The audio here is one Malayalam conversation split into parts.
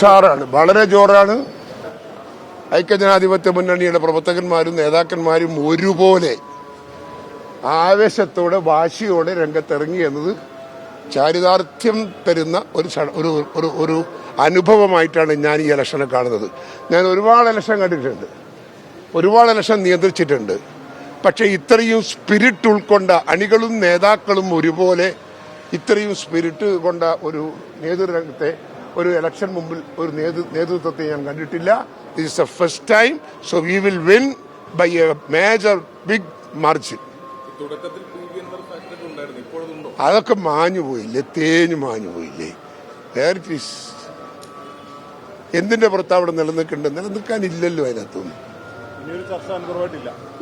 ഉഷാറാണ്, വളരെ ജോറാണ്. ഐക്യജനാധിപത്യ മുന്നണിയുടെ പ്രവർത്തകന്മാരും നേതാക്കന്മാരും ഒരുപോലെ ആവേശത്തോടെ വാശിയോടെ രംഗത്തിറങ്ങി എന്നത് ചാരിതാർത്ഥ്യം തരുന്ന ഒരു അനുഭവമായിട്ടാണ് ഞാൻ ഈ ഇലക്ഷനെ കാണുന്നത്. ഞാൻ ഒരുപാട് ഇലക്ഷൻ കണ്ടിട്ടുണ്ട്, ഒരുപാട് ഇലക്ഷൻ നിയന്ത്രിച്ചിട്ടുണ്ട്. പക്ഷെ ഇത്രയും സ്പിരിറ്റ് ഉൾക്കൊണ്ട അണികളും നേതാക്കളും ഒരുപോലെ ഇത്രയും സ്പിരിറ്റ് കൊണ്ട ഒരു നേതൃരംഗത്തെ ഒരു ഇലക്ഷൻ മുമ്പിൽ ഒരു നേതൃത്വത്തെ ഞാൻ കണ്ടിട്ടില്ല. This is the first time. So we will win by a major big margin. അതൊക്കെ മാഞ്ഞു പോയില്ലേ, തേഞ്ഞു മാഞ്ഞു പോയില്ലേ? എന്തിന്റെ പുറത്ത് അവിടെ നിലനിൽക്കാനില്ലല്ലോ അതിനകത്തൊന്നും.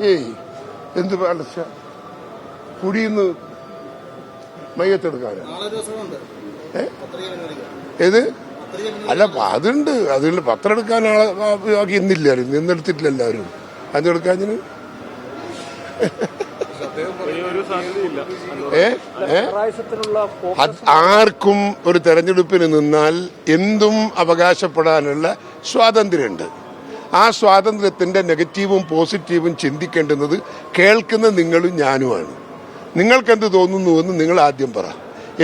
ഏയ് എന്ത് വളർച്ച കുടിയിന്ന് മയ്യത്തെടുക്കാനാ? ഏത് അല്ല, അതുണ്ട്. അതുകൊണ്ട് പത്രം എടുക്കാൻ ആക്കി ഇന്നില്ല, നിന്നെടുത്തിട്ടില്ല എല്ലാവരും. അതെടുക്കാഞ്ഞിന് ആർക്കും ഒരു തെരഞ്ഞെടുപ്പിന് നിന്നാൽ എന്തും അവകാശപ്പെടാനുള്ള സ്വാതന്ത്ര്യമുണ്ട്. ആ സ്വാതന്ത്ര്യത്തിന്റെ നെഗറ്റീവും പോസിറ്റീവും ചിന്തിക്കേണ്ടുന്നത് കേൾക്കുന്ന നിങ്ങളും ഞാനുമാണ്. നിങ്ങൾക്കെന്ത് തോന്നുന്നുവെന്ന് നിങ്ങൾ ആദ്യം പറ.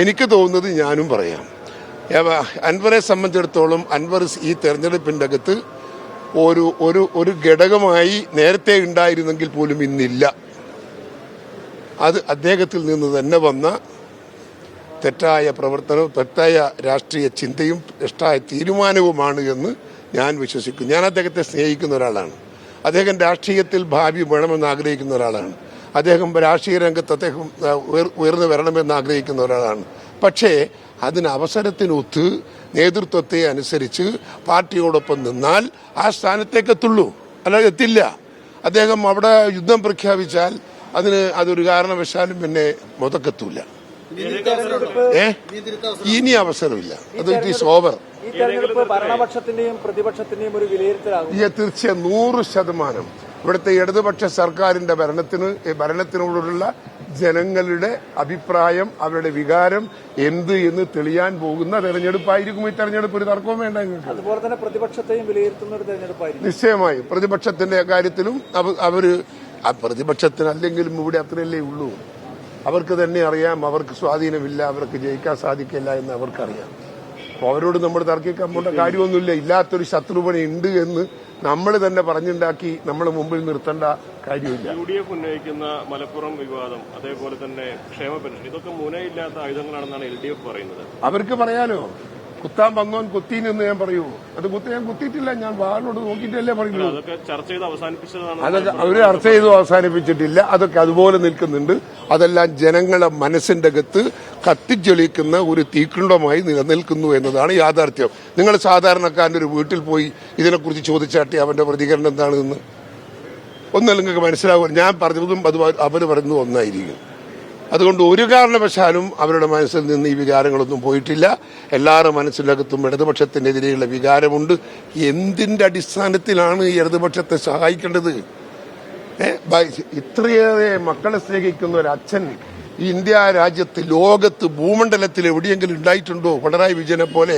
എനിക്ക് തോന്നുന്നത് ഞാനും പറയാം. അൻവറെ സംബന്ധിച്ചിടത്തോളം അൻവർ ഈ തെരഞ്ഞെടുപ്പിന്റെ അകത്ത് ഒരു ഘടകമായി നേരത്തെ ഉണ്ടായിരുന്നെങ്കിൽ പോലും ഇന്നില്ല. അത് അദ്ദേഹത്തിൽ നിന്ന് തന്നെ വന്ന തെറ്റായ പ്രവർത്തനവും തെറ്റായ രാഷ്ട്രീയ ചിന്തയും തെറ്റായ തീരുമാനവുമാണ് എന്ന് ഞാൻ വിശ്വസിക്കുന്നു. ഞാൻ അദ്ദേഹത്തെ സ്നേഹിക്കുന്ന ഒരാളാണ്. അദ്ദേഹം രാഷ്ട്രീയത്തിൽ ഭാവി വേണമെന്ന് ആഗ്രഹിക്കുന്ന ഒരാളാണ്. അദ്ദേഹം രാഷ്ട്രീയ രംഗത്ത് അദ്ദേഹം ഉയർന്നു വരണമെന്ന് ആഗ്രഹിക്കുന്ന ഒരാളാണ്. പക്ഷേ അതിന് അവസരത്തിനൊത്ത് നേതൃത്വത്തെ അനുസരിച്ച് പാർട്ടിയോടൊപ്പം നിന്നാൽ ആ സ്ഥാനത്തേക്ക് എത്തുള്ളൂ, അല്ലാതെ എത്തില്ല. അദ്ദേഹം അവിടെ യുദ്ധം പ്രഖ്യാപിച്ചാൽ അതൊരു കാരണവശാലും പിന്നെ മുതക്കെത്തൂല. ഇനി അവസരമില്ല. അത് ഇറ്റ് ഈസ് ഓവർ. ഭരണപക്ഷത്തിന്റെയും പ്രതിപക്ഷത്തിന്റെയും ഒരു വിലയിരുത്തലാകും. തീർച്ചയായും 100%. ഇവിടുത്തെ ഇടതുപക്ഷ സർക്കാരിന്റെ ഭരണത്തിനോടുള്ള ജനങ്ങളുടെ അഭിപ്രായം, അവരുടെ വികാരം എന്ത് എന്ന് തെളിയാൻ പോകുന്ന തെരഞ്ഞെടുപ്പായിരിക്കും ഈ തെരഞ്ഞെടുപ്പ്. ഒരു തർക്കവും വേണ്ട. അതുപോലെ തന്നെ പ്രതിപക്ഷത്തെയും വിലയിരുത്തുന്ന ഒരു തെരഞ്ഞെടുപ്പായിരിക്കും. നിശ്ചയമായും പ്രതിപക്ഷത്തിന്റെ കാര്യത്തിലും അവര് പ്രതിപക്ഷത്തിന് അല്ലെങ്കിലും ഇവിടെ അത്രയല്ലേ ഉള്ളൂ. അവർക്ക് തന്നെ അറിയാം അവർക്ക് സ്വാധീനമില്ല, അവർക്ക് ജയിക്കാൻ സാധിക്കില്ല എന്ന് അവർക്കറിയാം. അപ്പോൾ അവരോട് നമ്മൾ തർക്കിക്കാൻ പോകേണ്ട കാര്യമൊന്നുമില്ല. ഇല്ലാത്തൊരു ശത്രുപണി ഉണ്ട് എന്ന് നമ്മൾ തന്നെ പറഞ്ഞുണ്ടാക്കി നമ്മൾ മുമ്പിൽ നിർത്തേണ്ട കാര്യമില്ല. UDF ഉന്നയിക്കുന്ന മലപ്പുറം വിവാദം, അതേപോലെ തന്നെ ക്ഷേമ പെൻഷൻ, ഇതൊക്കെ മുനയില്ലാത്ത ആയുധങ്ങളാണെന്നാണ് LDF പറയുന്നത്. അവർക്ക് പറയാലോ, കുത്താൻ വന്നോൻ കുത്തീനെന്ന് ഞാൻ പറയൂ. അത് ഞാൻ കുത്തിയിട്ടില്ല, ഞാൻ വാളിനോട് നോക്കിയിട്ടല്ലേ പറയുള്ളൂ. അതൊക്കെ ചർച്ച ചെയ്ത് അവസാനിപ്പിച്ചതാണ്. അതൊക്കെ അവര് ചർച്ച ചെയ്തു അവസാനിപ്പിച്ചിട്ടില്ല. അതൊക്കെ അതുപോലെ നിൽക്കുന്നുണ്ട്. അതെല്ലാം ജനങ്ങളെ മനസ്സിന്റെ അകത്ത് കത്തിജ്വലിക്കുന്ന ഒരു തീക്കുണ്ടമായി നിലനിൽക്കുന്നു എന്നതാണ് യാഥാർത്ഥ്യം. നിങ്ങൾ സാധാരണക്കാരൻ്റെ ഒരു വീട്ടിൽ പോയി ഇതിനെക്കുറിച്ച് ചോദിച്ചാട്ടി അവന്റെ പ്രതികരണം എന്താണെന്ന് ഒന്നല്ല നിങ്ങൾക്ക് മനസ്സിലാവും. ഞാൻ പറഞ്ഞതും അത് അവര് പറയുന്നതും ഒന്നായിരിക്കും. അതുകൊണ്ട് ഒരു കാരണവശാലും അവരുടെ മനസ്സിൽ നിന്ന് ഈ വികാരങ്ങളൊന്നും പോയിട്ടില്ല. എല്ലാവരുടെ മനസ്സിനകത്തും ഇടതുപക്ഷത്തിനെതിരെയുള്ള വികാരമുണ്ട്. എന്തിന്റെ അടിസ്ഥാനത്തിലാണ് ഈ ഇടതുപക്ഷത്തെ സഹായിക്കേണ്ടത്? ഇത്രയേറെ മക്കളെ സ്നേഹിക്കുന്ന ഒരു അച്ഛൻ ഈ ഇന്ത്യ രാജ്യത്ത്, ലോകത്ത്, ഭൂമണ്ഡലത്തിൽ എവിടെയെങ്കിലും ഉണ്ടായിട്ടുണ്ടോ? പിണറായി വിജയനെ പോലെ